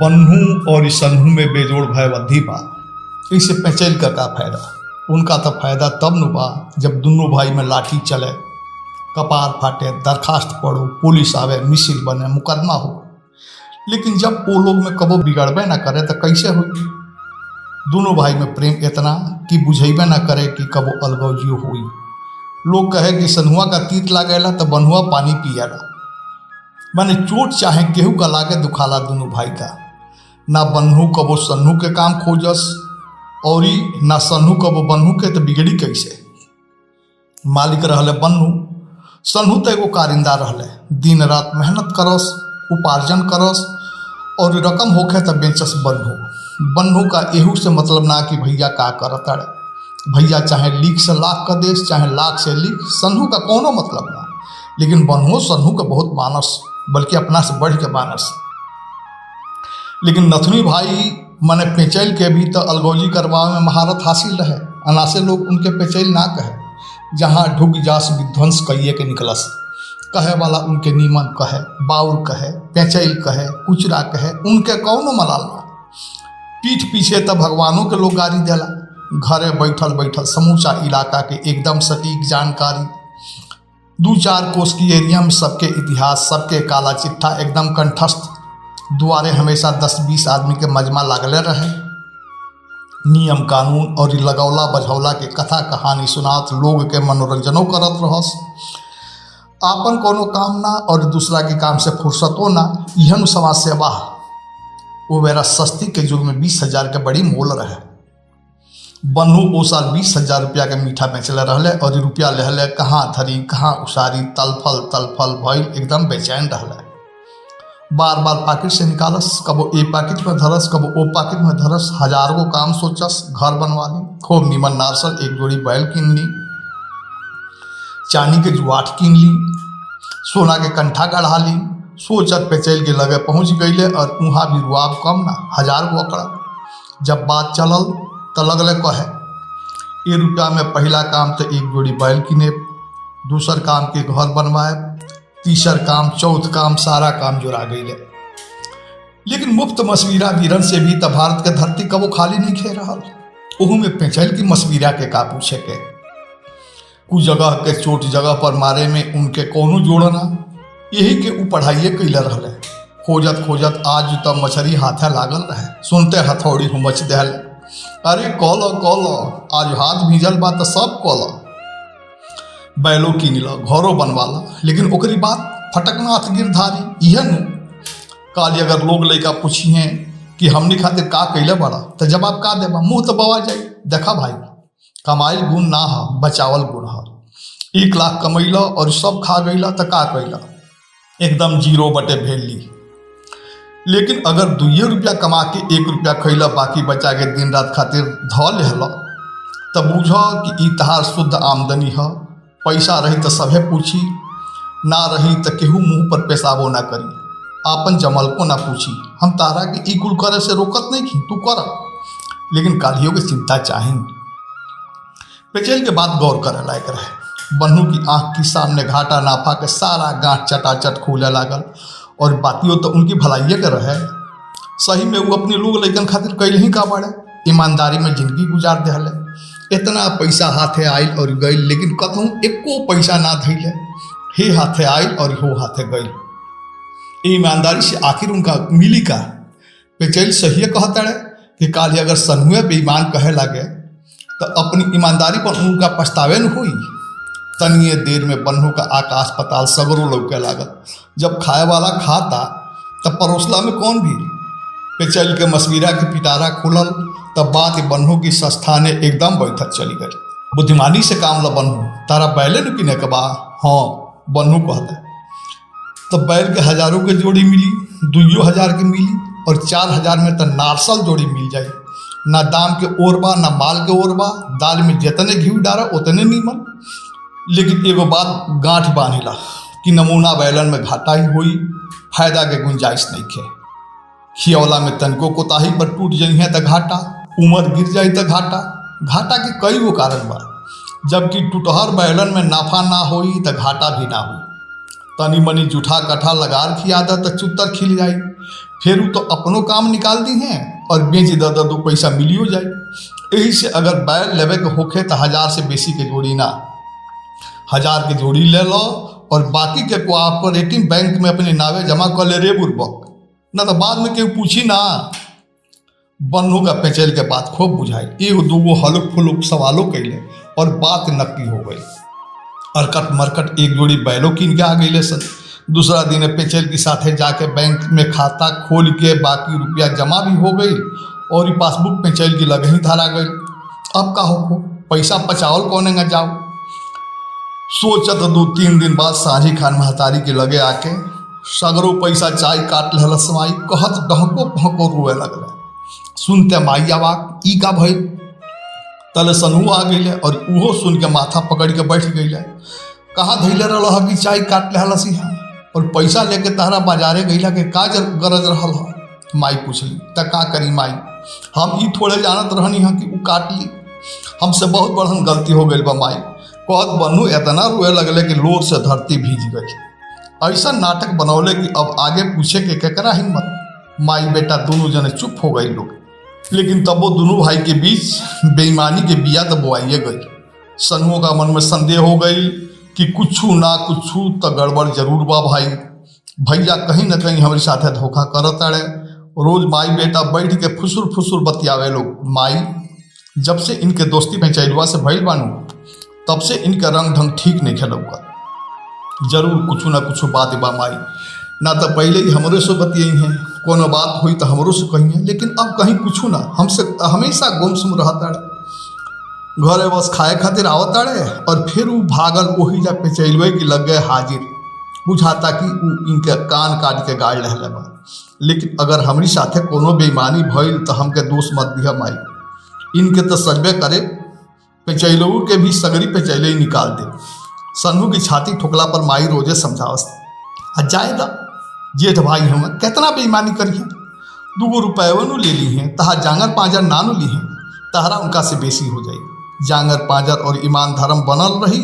बन्हू और सन्हू में बेजोड़ भय वधी बा। इसे पेचैल का फायदा? उनका तो फायदा तब न बा जब दोनों भाई में लाठी चले, कपार फाटे, दरखास्त पढ़ो, पुलिस आवे, मिसिल बने, मुकदमा हो। लेकिन जब वो लोग में कबो बिगड़बे ना करे तो कैसे हो? दोनों भाई में प्रेम इतना कि बुझेबे ना करे कि कबो अलगौजियो हुई। लोग कहे कि सन्हुआ का तीत लागेला तो बन्हुआ पानी पिएला। माने चोट चाहे केहू का लागे दुखाला दोनों भाई का। ना बन्हू कबो सन्हू के काम खोजस और ना सन्हू कबो बन्हू के, तो बिगड़ी कैसे? मालिक रहले बन्हू, सन्हू तो एगो कारिंदा रहले। दिन रात मेहनत करस, उपार्जन करस और रकम होखे तो बेचस बन्हू। बन्हू का एहू से मतलब ना कि भैया का करत अड़े। भैया चाहे लीक से लाख का देश, चाहे लाख से लीक, सन्हू का कोनो मतलब ना। लेकिन बन्हू सन्हू का बहुत मानस, बल्कि अपना से बढ़ के मानस। लेकिन नथुनी भाई माने पेचैल के भी तो अलगौजी करवावे में महारत हासिल रहे। अनासे लोग उनके पेचैल ना कहे। जहाँ ढुक जास विध्वंस कहिए के निकलस। कहे वाला उनके नीमन कहे, बाउर कहे, पेचैल कहे, कुचरा कहे, उनके कौनो मलाल ना। पीठ पीछे तो भगवानों के लोग गारी देला। घरे बैठल बैठल समूचा इलाका के एकदम सटीक जानकारी। 2-4 कोस की एरिया में सबके इतिहास, सबके काला चिट्ठा एकदम कंठस्थ। दुआरे हमेशा 10-20 आदमी के मजमा लागले रहे। नियम कानून और लगौला बझौला के कथा कहानी सुनात लोग के मनोरंजनों करत रहस। आपन कोनो काम ना और दूसरा के काम से फुर्सतो ना, यहन समाज सेवा। वो बेरा सस्ती के युग में 20,000 के बड़ी मोल रहे। बन्हू वो साल 20,000 रुपया के मीठा बेचले रहले और रुपया लेहले कहाँ धरी कहाँ उसारी, तलफल भइल एकदम बेचैन रहले। बार बार पॉकेट से निकालस, कबो ए पॉकेट में धरस, कबो ओ पॉकेट में धरस। हजारों को काम सोचस, घर बनवा ली, खूब नीमन नारसल एक जोड़ी बैल कीन ली, चांदी के जुआठ कीन ली, सोना के कंठा गढ़ा ली। सोचत पेचैल के लगे पहुँच गईले और वहाँ भी रुआब कम ना, 1000 को अकड़ा। जब बात चलल तो लगले कहे, ये रुपया में पहला काम तो एक जोड़ी बैल किने, दूसर काम के घर बनवाए, तीसर काम, चौथ काम, सारा काम जुड़ा गईले। लेकिन मुफ्त मशवीरा वीरन से भी तो भारत के धरती कबो खाली नहीं खे रहा। ओहू में पेचैल की मशवीरा के का पूछे के। कुछ जगह के चोट जगह पर मारे में उनके कोनो जोड़ना, यही के ऊ पढ़ाइए कैले रहले। खोजत खोजत आज तब मछरी हाथे लागल रहे। सुनते हथौड़ी हुमच देल, अरे कॉलो कॉलो, आज हाथ भीजल बा तो सब कॉलो। बैलो कीन ला, घरों बनवाला, लेकिन ओकरी बात फटकनाथ गिरधारी। यह नु काली अगर लोग लइका पूछिए कि हमनी खातिर का कैले बड़ा, तो जवाब का देबा? मुँह तो बवा जाए। देखा भाई, कमाइल गुण ना हा, बचावल गुण हा। 1 लाख कमैला और सब खा गईला तो का कैला? एकदम 0 भेल ली। लेकिन अगर 2 रुपया कमा के 1 रुपया खैला, बाकी बचा के दिन रात खातिर ध लेहला, तब बुझ कि ई तहार शुद्ध आमदनी है। पैसा रही तो सभे पूछी, ना रही तो केहू मुँह पर पेशाबो ना करी, आपन जमल को ना पूछी। हम तारा के ई कुल करे से रोकत नहीं खी, तू कर, लेकिन कालियों की चिंता चाहिए। पेचैल के बात गौर करे लायक रहे। बन्हू की आंख के सामने घाटा नाफा के सारा गांठ चटाचट खुले लागल और बातियों तो उनकी भलाइये के रहे। सही में वो अपने लोग लइकन खातिर कैल ही का बाड़े, ईमानदारी में जिंदगी गुजार देहले। इतना पैसा हाथे आयल और गई, लेकिन कतहूँ एको पैसा ना धैले। हे हाथे आयल और हो हाथे गई। ईमानदारी से आखिर उनका मिली का? पेचैल सही कहता है कि काली अगर सन्हुए बेईमान कहे लगे तो अपनी ईमानदारी पर उनका पछतावे न हुई। तनिए देर में बन्हू का आकाश पताल सगरों लौके लागत। जब खाए वाला खाता तब परोसला में कौन भी? पेचैल के मशवीरा के पिटारा खुलल, तब बात बन्हू की संस्थाने एकदम बैठक चली गई। बुद्धिमानी से काम ला बन्हू, तारा बैले न किने के बा? हाँ, बन्हू कहते। तब बैल के 1000 के जोड़ी मिली, 2,000 की मिली और 4,000 में तो नारसल जोड़ी मिल जाए। ना दाम के ओरबा ना माल के ओरबा, दाल में जितने घी डारा उतने नीमन। लेकिन एगो बात गांठ बांधेला कि नमूना बैलन में घाटा ही हुई, फायदा के गुंजाइश नहीं खे। खियौला में तनको कोताही पर टूट जाइए तो घाटा, उमर गिर जाए तो घाटा। घाटा के कई गो कारण बा, जबकि टूटहर बैलन में नाफा ना होई तो घाटा भी ना हुई। तनी मनी जूठा कठा लगार खियादा तो चुत्तर खिल जाई। फिर वो तो अपनों काम निकाल दी हैं और बेच दो पैसा मिलियो जाए। यही से अगर बैल लेवे के होखे तो 1000 से बेसी के जोड़ी ना, 1000 के जोड़ी ले लो और बाकी के कोऑपरेटिव बैंक में अपने नावे जमा कर ले रे बुर्बक, ना तो बाद में केहू पूछी ना। बन्नू का पेचेल के बात खूब बुझाई, एगो दूगो हलुक फुलुक सवालों कैले और बात नक्की हो गई। अरकट मरकट एक जोड़ी बैलो कीन के आ गई सन। दूसरा दिन पेचेल के साथे जाके बैंक में खाता खोल के बाकी रुपया जमा भी हो गई और ये पासबुक पेचेल की लगे ही धरा गई। अब का हो पैसा बचावल कौन जाओ। सोचत 2-3 दिन बाद साझी खान महतारी के लगे आके सगरो पैसा चाय काट लहलस माई, कहत डहको भको रोए लगल। सुनते माई आवाक ई का भई। तले सनहू आ गई और उहो सुन के माथा पकड़ के बैठ गई। कहाँ धैले रह कि चाय काट लहलसी है और पैसा लेके तहरा बाजारे गईला के का गरज रहल है। माई पूछली त का करी माई, हम ई थोड़े जानत रहनी है कि उ काट ली, हमसे बहुत बड़हन गलती हो गई बा माई। कहत बन्नू इतना रोए लगले कि लोर से धरती भीज गई। ऐसा नाटक बनौले कि अब आगे पूछे के केकरा हिम्मत। माई बेटा दोनों जने चुप हो गए लोग, लेकिन तब वो दोनों भाई के बीच बेईमानी के बिया तो बोआइए गई। सन्नुओं का मन में संदेह हो गई कि कुछू ना कुछू तो गड़बड़ जरूर बा भाई। भैया कहीं न कहीं हमारे साथ धोखा करत अड़े। रोज माई बेटा बैठ के फुसुर फुसुर बतियावे लोग। माई जब से इनके दोस्ती में चैलवा से भइल बानू तब से इनका रंग ढंग ठीक नहीं खेलौगा। जरूर कुछ ना कुछ बात बा माई, ना तो पहले ही हमरे से बतियाई हैं, कोनो बात हुई तो हमरों से कही है, लेकिन अब कहीं कुछ ना, हमसे हमेशा गुमसुम रहता है। घरे बस खाए खातिर आवत अड़े और फिर वो भागल वही जा पे चैलवे की लग गए हाजिर। बुझाता कि इनके कान काट के गाड़ रहे बा। लेकिन अगर हमारी साथे कोनो बेईमानी भइल तो हमके दोष मत दिया माई। इनके तो सजबे करे पेचैलऊ के भी सगरी पेचैले ही निकाल दे। सन्नू की छाती ठोकला पर माई रोजे समझावस, जायदा जेठ भाई हम कितना बेईमानी करिए, 2 रुपये नु ले ली हैं, तहा जांगर पांजर नानू ली हैं, तहरा उनका से बेसी हो जाए। जांगर पांजर और ईमान धर्म बनल रही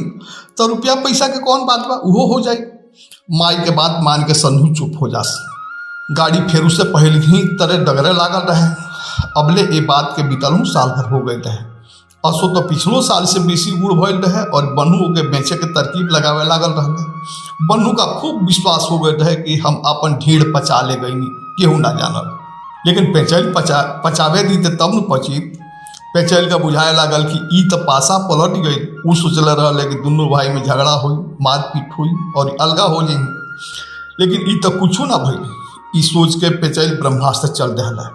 तो रुपया पैसा के कौन बात बा, उहो हो जाए। माई के बात मान के सन्नू चुप हो जास। गाड़ी फेरू से पहले ही तरह डगरे लागल रहे। अबले ये बात के बीतलू साल भर हो गए रहे। असो तो पिछलो साल से बेसी गुड़ भइल रहे और बन्नू के बेचे के तरकीब लगावे लागल रहे। बन्नू का खूब विश्वास हो गए रहे कि हम अपन ढीढ़ पचा ले गई, केहू ना जानल। लेकिन पेचैल पचावे दी तब न पची। पेचैल का बुझाए लागल कि ई तो पासा पलट गई। वो सोचल रहे कि दोनों भाई में झगड़ा हुई, मारपीट हुई और अलगा हो जाए, लेकिन ई तो कुछ ना भइल। ई सोच के पेचैल ब्रह्मास्त्र चल रहा।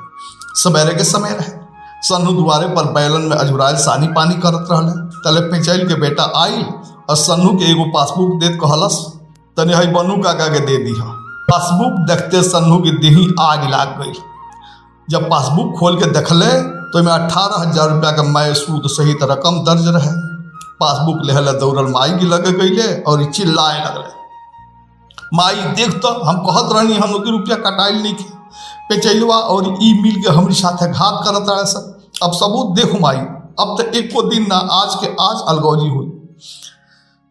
सवेरे के समय रहे। सन्नू द्वारे पर बैलन में अजुराइल सानी पानी करत रहले। तले पेचैल के बेटा आइल और सन्नू के एगो पासबुक देत कहलस, तने हई बन्नू काका के दे दी। पासबुक देखते सन्नू की देही आग लाग गई। जब पासबुक खोल के देखले तो में 18,000 रुपया का मैं सूद सहित रकम दर्ज रहे। पासबुक लेहले दौड़ल माई की लगे गईले और चिल्लाए लगले, माई देख तो हम कहत रहनी हम लोग रुपया कटाइल नहीं के, पेचैलवा और ई मिल के हमारी साथे घात करत रहे सब। अब सबूत देखो माई, अब तो एको दिन ना आज के आज अलगौजी हुई।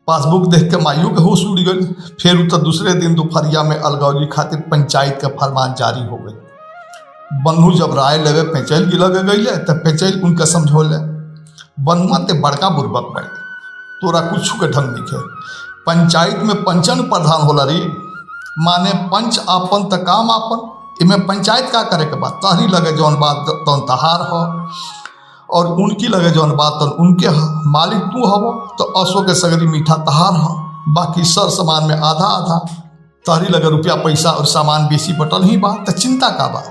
पासबुक देख के माइयों के होश उड़ गई। फिर तो दूसरे दिन दोपहरिया में अलगौजी खातिर पंचायत का फरमान जारी हो गई। बन्नू जब राय लेवे पेचैल की लगे गई तब पेचैल उनका समझौले, बन्नुआ ते बड़का बुर्बक पड़े, तोरा कुछ के ढंग नहीं है। पंचायत में पंचन प्रधान होला रे, माने पंच आपन त काम आपन। इमें पंचायत का करे के बात, तहरी लगे जौन बात तौन तहार हो और उनकी लगे जौन बात तौन उनके हो। मालिक तू हवो तो असो के सगरी मीठा तहार हो, बाकी सर सामान में आधा आधा। तहरी लगे रुपया पैसा और सामान बेसी बटल ही बा, तो चिंता का बा।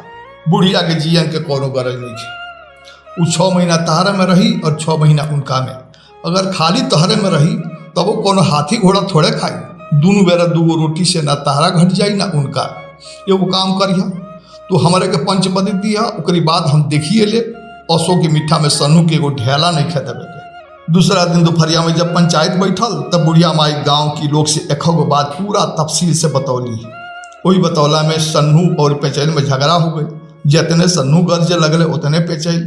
बुढ़िया के जियन के कोनो गरज नहीं है। वो 6 महीना तहरे में रही और 6 महीना उनका में। अगर खाली तहरे में रही तब वो कोनो हाथी घोड़ा थोड़े खाई। दोनों बेरा 2 रोटी से ना तहरा घट जाई ना उनका। एगो काम करिया, तो हमारे के पंच बदल दिया, ओकरी बाद हम देखिए ले असो के मीठा में सन्नू के एगो ढेला नहीं खे देवे के। दूसरा दिन दोपहरिया में जब पंचायत बैठल तब बुढ़िया माई गांव की लोग से एखगो बात पूरा तफसील से बतौली। वही बतौला में सन्नू और पेचैल में झगड़ा हो गई। जितने सन्नू गर्जे लगले उतने पेचैल,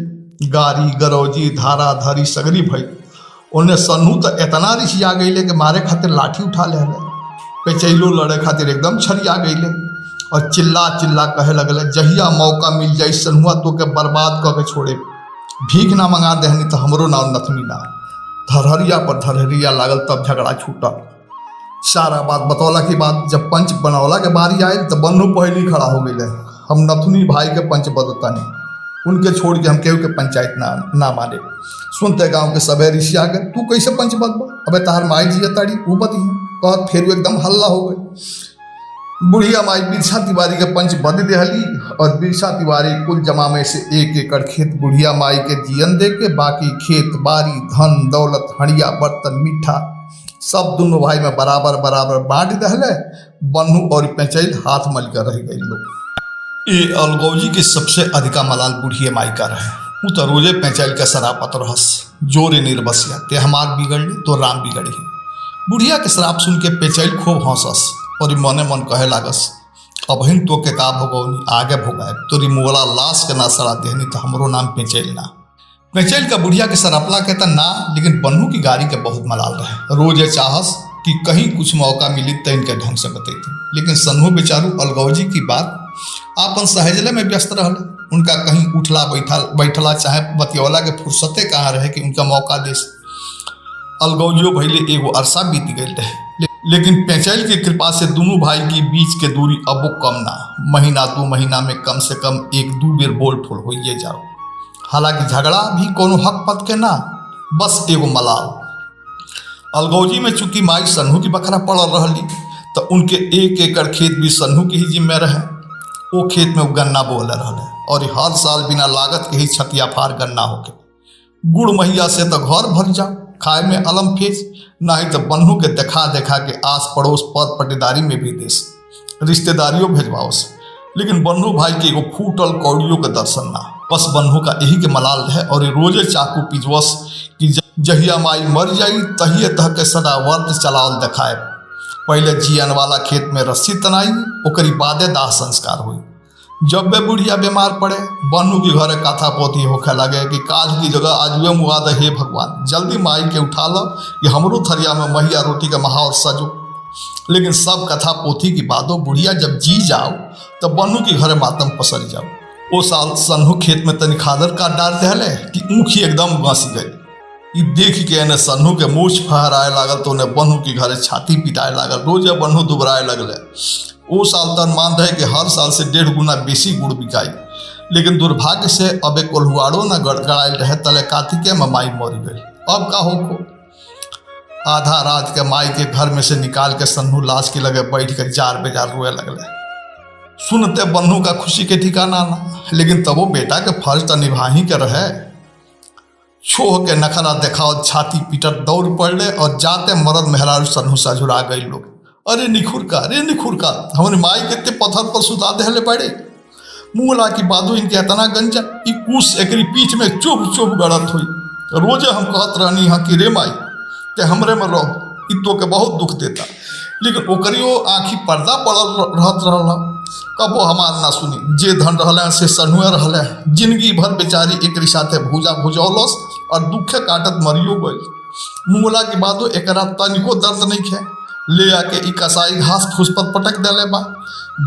गारी गरौजी धारा धारी सगरी भई। उन्हें सन्नू तो इतना रिसिया गई कि मारे खातिर लाठी उठा ले। पेचैलो लड़े खातिर एकदम छरिया गईले और चिल्ला चिल्ला कहे लगले, जहिया मौका मिल जाई सनुआ तो के बर्बाद करके छोड़े, भीख ना मंगा देहनी तो हमरो नाम नथनी ना। धरहरिया पर धरहरिया लागल, तब झगड़ा छूटल। सारा बात बतौला की बात जब पंच बनौला के बारी आए तो बन्नू पहले खड़ा हो गए, हम नथुनी भाई के पंच बदता नहीं, उनके छोड़ के हम केहू के पंचायत ना माने। सुनते गांव के सबे ऋषि आ गए, तू कैसे पंच बदबा, अबे तार माई जी ताड़ी ऊ बती है कह, फिर एकदम हल्ला हो गए। बुढ़िया माई बिरसा तिवारी के पंच बद देहली और बिरसा तिवारी कुल जमा में से 1 एकड़ खेत बुढ़िया माई के जियन दे के बाकी खेत बाड़ी धन दौलत हड़िया बर्तन मीठा सब दोनों भाई में बराबर बराबर बांट दहले। बन्नू और पेचैल हाथ मल कर रह गई लोग। ये अलगौजी के सबसे अधिका मलाल बुढ़िया माई का रहे, वो तो रोजे पेचैल के शरापत रहस, जोरे निर्बसिया ते हमार बिगड़ली तो राम बिगड़ी। बुढ़िया के शराब सुन के पेचैल खूब हंसस और मने मन कहे लागस, अबहिन तो के का भोगौनी आगे भोगाए, तोरी मोला लाश के ना सड़ा देहनी तो हमरो नाम पेचैल ना। पेचैल का बुढ़िया के सरपला कहता ना, लेकिन बन्नू की गाड़ी के बहुत मलाल रहे। रोज ये चाहस कि कहीं कुछ मौका मिली तो इनके ढंग से बतेती, लेकिन सन्हू बेचारू अलगौजी की बात आपन सहेजले में व्यस्त रहल। उनका कहीं उठला बैठला चाहे बतियौला के फुर्सते कहाँ रहे कि उनका मौका दे। अलगौजियो भैले एगो अरसा बीत गई रहे, लेकिन पेचैल की कृपा से दोनों भाई की बीच के दूरी अबो कम ना, महीना 2 महीना में कम से कम 1-2 बेर बोल ठोल हो जाओ। हालांकि झगड़ा भी कोनो हक पद के ना, बस एगो मलाल। अलगौजी में चूंकि माई सन्हू की बखरा पड़ल रही तो उनके 1 एकड़ खेत भी सन्हू की ही जिम्मे रहे। वो खेत में वो गन्ना बोले रहे और हर साल बिना लागत के ही छतिया फार गन्ना होके गुड़ महिया से तो घर भर जाओ, खाए में अलम फेज, नहीं तो बन्नू के देखा देखा के आस पड़ोस पद पटीदारी में भी देश रिश्तेदारियों भेजवाओस। लेकिन बन्नू भाई के एगो फूटल कौड़ियों के दर्शन ना, बस बन्नू का यही के मलाल रहे और रोजे चाकू पिजवस कि जहिया माई मर जाई तहिए तह के सदा वर्त चलावल देखाए। पहले जियन वाला खेत में रस्सी तनाई, ओकरी बादे दाह संस्कार हुई। जब वे बुढ़िया बीमार पड़े, बन्नू की घरे कथा पोथी होखे लगे कि काज की जगह आज वे मुआद, हे भगवान जल्दी माई के उठा लो कि हमरो थरिया में महिया रोटी का महावर सजो। लेकिन सब कथा पोथी की बातों बुढ़िया जब जी जाओ तो बन्नू की घरे मातम पसर जाओ। वो साल सन्हू खेत में तनी खादर काट डाल दहले कि ऊँखी एकदम घसी गई। ये देख के ने सन्हू के मूछ फहराए लागल तो उन्हें बन्नू की घरे छाती पिटाए लागल, रोजे बन्नू दुबराए लगले। वो साल तन मान रहे कि हर साल से 1.5 गुना बेसी गुड़ बिकाई, लेकिन दुर्भाग्य से अबे कोल्हुआड़ो न गड़गड़ायल रहे तले कार्तिके में माई मर गई। अब का हो, आधा रात के माई के घर में से निकाल के सन्हू लाश के लगे बैठ के जार बेजार रोए लगले। सुनते बन्नू का खुशी के ठिकाना ना, लेकिन तब वो बेटा के फर्ज तो निभाही के रहे। छोह के नखरा देखा छाती पीटत दौड़ पड़ले और जाते मरद मेहरारू सन्हू से झुरा गई लोग। अरे निखुर का हमारे माई के पत्थर पर सुता दे पड़े। मुँहला की बादू इनके इतना गंजन ई कुश एकरी पीठ में चुभ चुभ गड़त हुई। रोजे हम कहत रहनी हाँ कि रे माई के हमरे में रहो, ई तो के बहुत दुख देता, लेकिन ओकरियो आँखी पर्दा पड़ल रहत रहल, कबो हमार ना सुनी। जे धन रहले से सन्हुए रहले, जिंदगी भर बेचारी एकरी साथे भूजा भुजौलस और दुखे काटत मरियो गई। मुँहला की बादो एकरा तनिको दर्द नहीं खे, ले आके ई कसाई घास फूस पर पटक देले बा।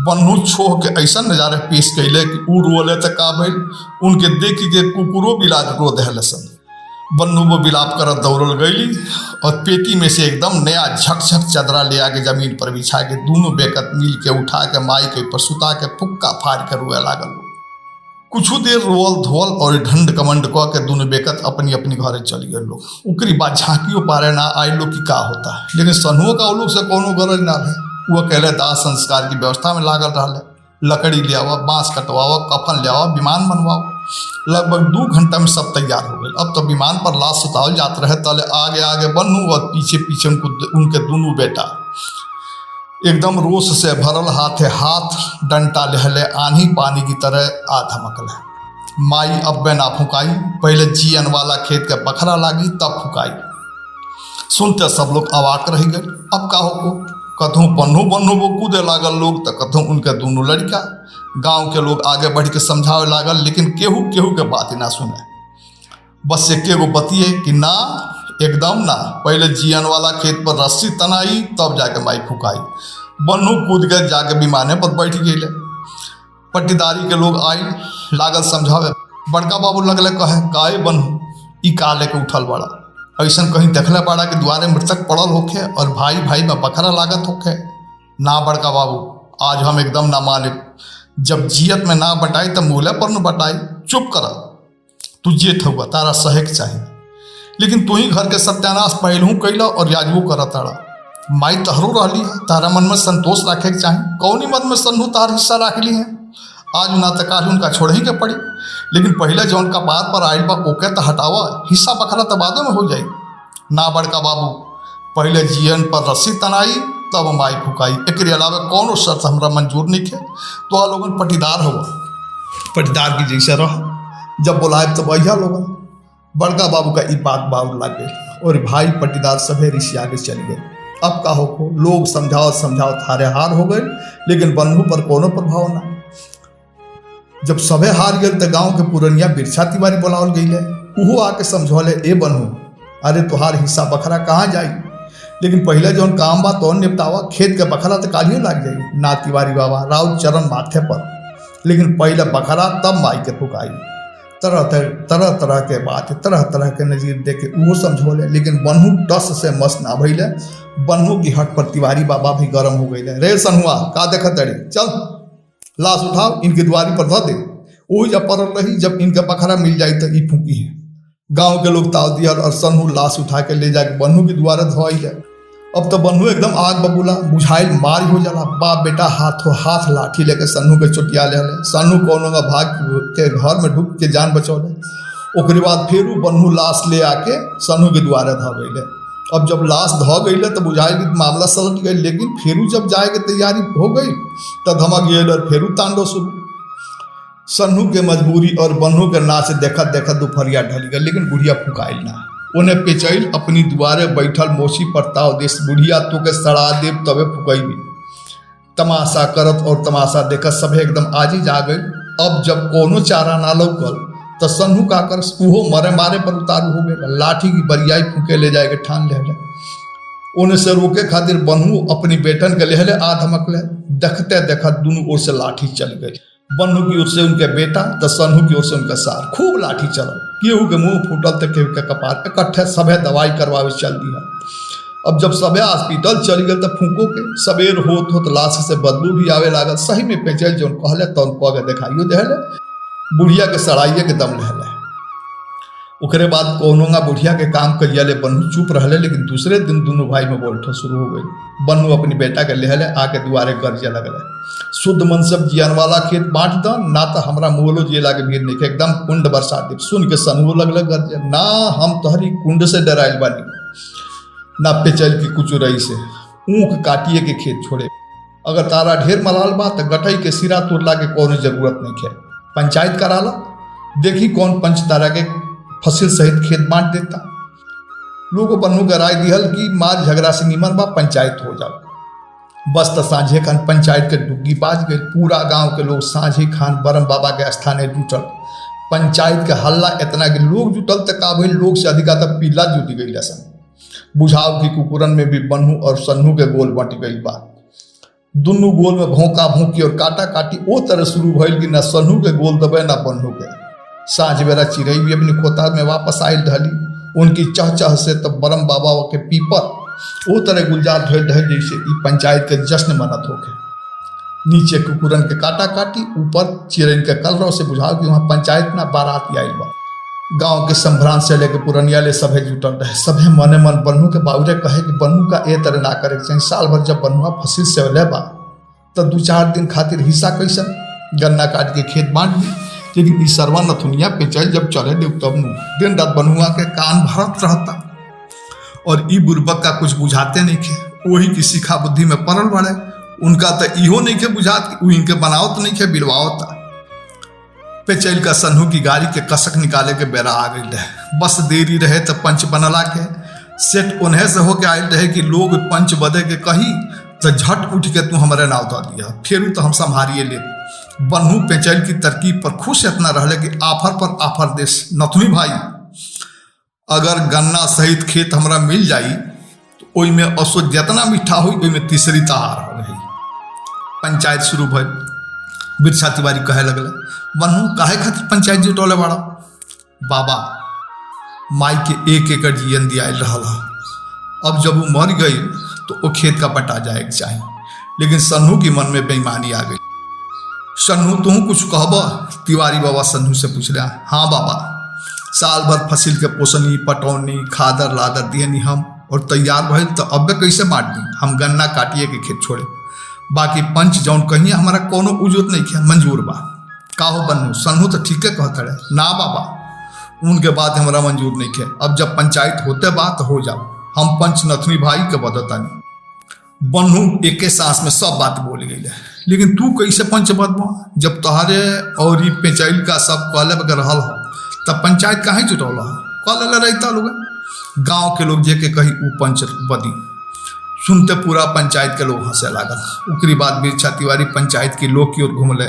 बन्नू छोह के ऐसा नजारे पेश कैले कि ऊ रोले त का भइल, उनके देख के कुकुरो बिलात रो दहले सन। बन्नू वो बिलाप करत दौड़ल गईली और पेटी में से एकदम नया झकझक चदरा ले आके जमीन पर बिछा के दोनों बेकत मिल के उठा के माई के ऊपर सुता के फुक्का फाड़ के रोए लागल। कुछ देर रोल धोल और ढंड कमंड कह के दोनों बेकत अपनी अपनी घरे चली गए लोग। उकरी बात झांकियों पारे ना आए लोग की का होता है, लेकिन सन्हुओं का लोग से कोनो गरज ना रहे। वो कहले दाह संस्कार की व्यवस्था में लागल रहा, लकड़ी ले आओ, बांस कटवाओ, कफन ले आओ, विमान बनवाओ। लगभग 2 घंटा में सब तैयार हो गए। अब तो विमान पर लाश सुतावल जाते रहे, तले आगे आगे बन्नू और पीछे पीछे उनके दोनों बेटा एकदम रोष से भरल हाथे हाथ डंटा लहले आंधी पानी की तरह आ धमकले। माई अब ना फुकाई, पहले जियन वाला खेत के बखरा लागी तब फुकाई। सुनते सब लोग अवाक रह गए। अब का हो, कथों बन्नू वो कूदे लागल लोग तो कथों उनके दोनों लड़का। गांव के लोग आगे बढ़ के समझावे लागल, लेकिन केहू के बात ही ना सुने। बस एके गो बतिए कि ना एकदम ना, पहले जियन वाला खेत पर रस्सी तनाई तब जाके माई फुकाई। बन्नू कूद के जाके विमाने पर बैठ गए। पट्टीदारी के लोग आई लागल समझावे। बड़का बाबू लगले कहे, काहे बन्नू ई का लेके उठल बड़ा, ऐसा कहीं देखले बड़ा कि द्वारे मृतक पड़ल होखे और भाई भाई में बखरा लागत होखे। ना बड़का बाबू, आज हम एकदम ना माने, जब जियत में ना बटाई तो मूल्य पर न बटाई। चुप कर, तू जेठ हुआ, तारा सहे के चाहिए, लेकिन तू ही घर के सत्यानाश पहलू कैला और याजबो करा तारा। माई तहरू रहली है, तारा मन में संतोष रखे के चाहिए। कौनी मन में सन्हू तार हिस्सा रख ली है, आज ना तो काल उनका छोड़ ही के पड़ी, लेकिन पहले जो उनका पार पर आयल बा ओके तो हटावा, हिस्सा बखरा तो बाद में हो जाई। ना बड़का बाबू, पहले जियन पर रस्सी तनाई तब माई फुकाई, एक अलावा कौनो शर्त हमरा मंजूर नहीं है। तो आ लोगन पटीदार हुआ, पटीदार की जैसे रह, जब बुलाए तब भैया लोगन। बड़का बाबू का ई बात बाबू लग गई और भाई पटीदार सभे ऋषि आगे चल गए। अब का हो, लोग समझाओ समझाओ थारे हार हो गए, लेकिन बन्नू पर कोनो प्रभाव ना। जब सभे हार गए तो गांव के पुरनिया बिरछा तिवारी बुलावल गई है। उहो आके समझौले, ए बन्नू, अरे तुहार हिस्सा बखरा कहाँ जाई, लेकिन पहले जौन काम बा तौन निपटावा, खेत के बखरा तो कालियो लाग जाई। ना तिवारी बाबा, राउत चरण माथे पर, लेकिन पहले बखरा तब माई के फुकाई। तरह तरह के बात, तरह तरह के नजीर देके वो समझोले, लेकिन बन्नू टस से मस ना भइले। बन्नू की हट पर तिवारी बाबा भी गर्म हो गई। रे सनहुआ, का देखत तड़ी, चल लाश उठाओ, इनके द्वारी पर धो दे। वही जब पड़ल रही, जब इनका बखरा मिल जाए तो ई फूकी है। गांव के लोग ताव दिया और सन्हू लाश उठा के ले जाके बन्नू के द्वारे धोई जाए। अब तो बन्नू एकदम आग बबूला बुझाइल मार हो जाला। बाप बेटा हाथों हाथ लाठी लेके सन्नू के चोटिया ले। सन्नू कोनो भाग के घर में ढुक के जान बचौले। ओकरे बाद फिर बन्नू लाश ले आके सन्नू के द्वारे धो गई। अब जब लाश धो गई तो बुझाइल कि मामला सलट गई, लेकिन फिर जब जाए के तैयारी हो गई तो धमक गए और फिर तांडव शुरू। सन्नू के मजबूरी और बन्नू के नाच देखत देखत दोपहरिया ढल गई, लेकिन बुढ़िया फुकाइल ना। उन्हें पेचैल अपनी दुआरे बैठल मोची पर ताव देश, बुढ़िया तो के सड़ा देव तबे फुकैबी। तमाशा करत और तमाशा देखत सभे एकदम आजी जा गई। अब जब कोनो चारा ना लौकल तो सन्नू का कर उहो मरे मारे पर उतारू हो गए। लाठी की बरियाई फूके ले जाए ठान ले। उन्हें से रोके खातिर बन्नू अपनी बेटन के लेहले आ धमक ले। देखते देखत दोनों ओर से लाठी चल गई। बन्नू की ओर से उनके बेटा तो सन्नू की ओर से उनका सार। खूब लाठी चल, केहू के मुंह फूटल तो केहू के कपार। इकट्ठे सभे दवाई करवावे चल दिया। अब जब सभे हॉस्पिटल चल गए तो फूको के सबेर होत लाश से बदबू भी आवे लागल। सही में पेचल जो कहले तो कह दिखाइयो देहले, बुढ़िया के सड़ाइए के दम लहले। ओकरे बाद कोनोंगा बुढ़िया के काम करिया ले बन्नू चुप रहले, लेकिन दूसरे दिन दोनों भाई में बोलठो शुरू हो गई। बन्नू अपनी बेटा के लेहले आके दुआरे गर्जे लगले, शुद्ध मन सब जियन वाला खेत बांट द, ना तो हमरा मोलो जेला के भीड़ नहीं, एकदम कुंड बरसा दे। सुन के सनू लगले गर्जे, ना हम तोहरी कुंड से डराइल बानी, ना पेचल की कुछ रही से ऊख काटिए के खेत छोड़े। अगर तारा ढेर मलाल बा तो गठई के सिरा तोड़ला के कोनो जरूरत नहीं है। पंचायत कराला, देखी कौन पंच तारा के फसिल सहित खेत बांट देता। लोगों बन्नू के राय दिहल कि मार झगड़ा से निमन बा पंचायत हो जाओ। बस तो साझे खान पंचायत के डुग्गी बाज गई। पूरा गांव के लोग साझे खान बरम बाबा के स्थाने जुटल। पंचायत के हल्ला इतना कि लोग जुटल तक का भइल, लोग से अधिका तक पीला जुट गई सन। बुझाव की कुकुरन में भी बन्नू और सन्नू के गोल बंट गई बा। दुनू गोल में भौंका भौंकी और काटा काटी ओ तरह शुरू भइल कि न सन्नू के गोल दबे न बन्नू के। साँझ बेरा चिड़ई भी अपनी खोता में वापस आयल ढली। उनकी चह से तब बरम बाबा के पीपर ओ तरह गुलजार धोल ढल जैसे ई पंचायत के जश्न मनत होके। नीचे कुकुरन के काटा काटी, ऊपर चिड़ैन के कलरव से बुझाव कि वहाँ पंचायत ना बारात आयल बा। गांव के संभ्रांत से लेके पुरनिया ले सभे जुटल रहे। सभे मने मन बन्नू के बाबूरे कहे कि बन्नू का ए तरह ना करे चाहिए। साल भर जब बन्नुआ फसिल से ले बा तो 2-4 दिन खातिर हिस्सा कैसन गन्ना काट के खेत बांट दी। लेकिन इस सरवा नथुनिया पे चल जब चले देव तब दिन रात बन्नुआ के कान भरत रहता और ई बुर्बक का कुछ बुझाते नहीं खे। वही की सिखा बुद्धि में पड़ल बड़े। उनका तो इहो नहीं के बुझात कि इनके बनावत नहीं खे बिलवावता। पेचैल का सन्नू की गाड़ी के कसक निकाले के बेरा आ गई रहे। बस देरी रहे तो पंच बनला के सेट उन्हें से होके आयल रहे कि लोग पंच बदे के कही तो झट उठ के तू हमारे नाव दा दिया, फिर तो हम संभारिए ले। बन्नू पेचैल की तरकीब पर खुश इतना रहले कि आफर पर आफर देश नथुनी भाई अगर गन्ना सहित खेत हमरा मिल जाई तो ओई में असो जितना मीठा हुई ओई में तीसरी तहार हो रही। पंचायत शुरू भइल। बिरसा तिवारी कहे लगल, बनू काहे खातिर पंचायत जुटौले बाड़ा? बाबा माई के 1 एकड़ जियन दियाल रहल है, अब जब वो मर गई तो वो खेत का पटा जाए के चाहिए। लेकिन सन्नू के मन में बेईमानी आ गई। सन्नू तू कुछ कहब? तिवारी बाबा सन्नू से पूछ रहा। हाँ बाबा, साल भर फसिल के पोसनी पटौनी खादर लादर दियनी हम, और तैयार भइल तो अब कैसे बांट दी? हम गन्ना काटिए के खेत छोड़े, बाकी पंच जौन कहिए हमारा कोनो उजूत नहीं किया, मंजूर बा। का हो बन्नू? सन्नू तो ठीक है कहता रहे। ना बाबा, उनके बाद हमारा मंजूर नहीं किया। अब जब पंचायत होते बात हो जाओ, हम पंच नथनी भाई के बदतानी। बन्नू एक सांस में सब बात बोल गई है। लेकिन तू कैसे पंच बदबा? जब तोहरे और ई पेंचाइल का सब कहले बगैर रहल हो तब पंचायत काहे जुटौला हो? कहले रहता लोग गांव के लोग जे के कही ऊ पंच बदी। सुनते पूरा पंचायत के लोग हंसे लागल। उकरी बाद बिरसा तिवारी पंचायत के लोग की ओर घूमले।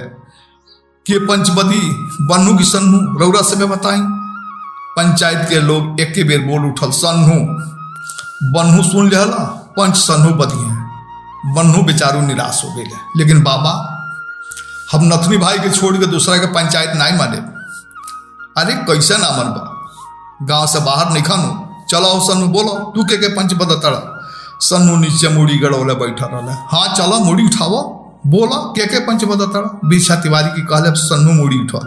के पंच बदी? बन्नू की सन्नू? रौरा से मैं बताई। पंचायत के लोग एक बेर बोल उठल, सन्नू। बन्नू सुन लिया, पंच सन्नू बदी हैं। बन्नू बेचारू निराश हो गए। लेकिन बाबा, हम नथनी भाई के छोड़ के दूसरा के पंचायत नहीं माने। अरे कैसे ना मनबा? गांव से बाहर नहीं खानो। चलो सन्नू बोलो, तू के पंच बदतड़ा? सन्नू नीचे मुड़ी गड़ौले बैठा रहा। हाँ चलो मुड़ी उठाओ, बोला के पंच बदतड़ा? बिरसा तिवारी की कहले सन्नू मुड़ी उठा।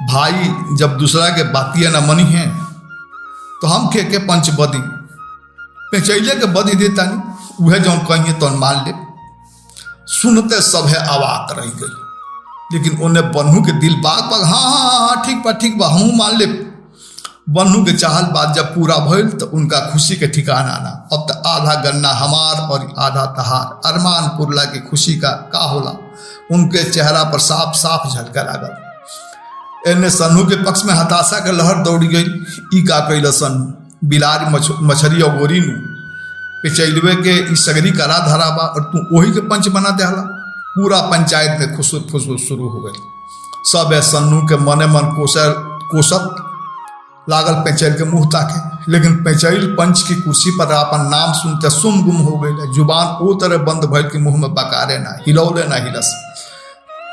भाई जब दूसरा के बातियां न मनी है तो हम के पंच बदी पेचैले के बदी देता नहीं, वह जौन कहिए तो मान ले। सुनते सभे अवाक रह गई। लेकिन उन्हें बन्नू के दिल बाग बाग, हाँ हाँ हाँ ठीक बा हम मान ले। बन्नू के चाहल बात जब पूरा भइल तो उनका खुशी के ठिकाना ना। अब तो आधा गन्ना हमार और आधा तहार। अरमान पुरला की खुशी का होला उनके चेहरा पर साफ साफ झलका लागल। एने सन्नू के पक्ष में हताशा के लहर दौड़ गई। ई का कैल सन्नू? बिलारी मछरी और गोरी नू पेचैलवे के ई सगरी करा धरा बा और तू वही के पंच बना देहला। पूरा पंचायत में खुशबू शुरू हो गई। सब सन्नू के मने मन कोसत लागल पेचैल के मुंह ताके। लेकिन पेचैल पंच की कुर्सी पर अपन नाम सुनते सुम गुम हो गई। जुबान ओ तरह बंद भइल के मुंह में बकारे ना हिलौले ना हिलस।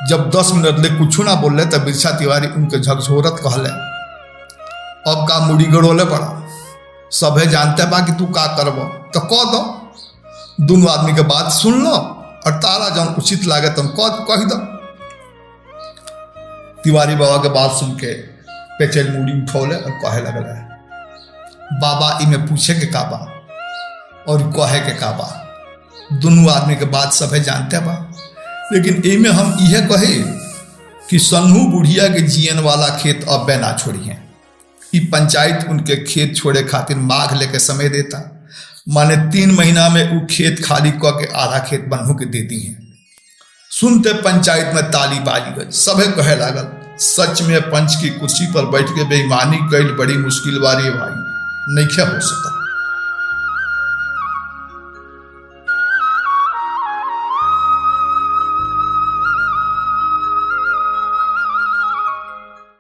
जब 10 मिनट ले कुछ ना बोले तब बिरसा तिवारी उनके झकझोरत कहले, अब का मुड़ी गड़ोले पड़ा? सभे जानते बा कि तू का करब तो कह दो। दोनों आदमी के बात सुन लो और तारा जौन उचित लागे तुम कह दो। तिवारी बाबा के बात सुन के पेचैल मुड़ी उठौले और कहे लगल, बाबा इमें पूछे के का बा और कहे के का बा? दोनों आदमी के बात सभे जानते बा। लेकिन इमें हम यह कहे कि सन्नू बुढ़िया के जियन वाला खेत अब ना छोड़ी हैं। ई पंचायत उनके खेत छोड़े खातिर माघ लेके समय देता। माने 3 महीना में वो खेत खाली क के आधा खेत बन्नू के देती हैं। सुनते पंचायत में ताली बाजी गई। सभे कहे लागल, सच में पंच की कुर्सी पर बैठ के बेईमानी कैल बड़ी मुश्किल बारी भाई, नहीं क्या हो सकता।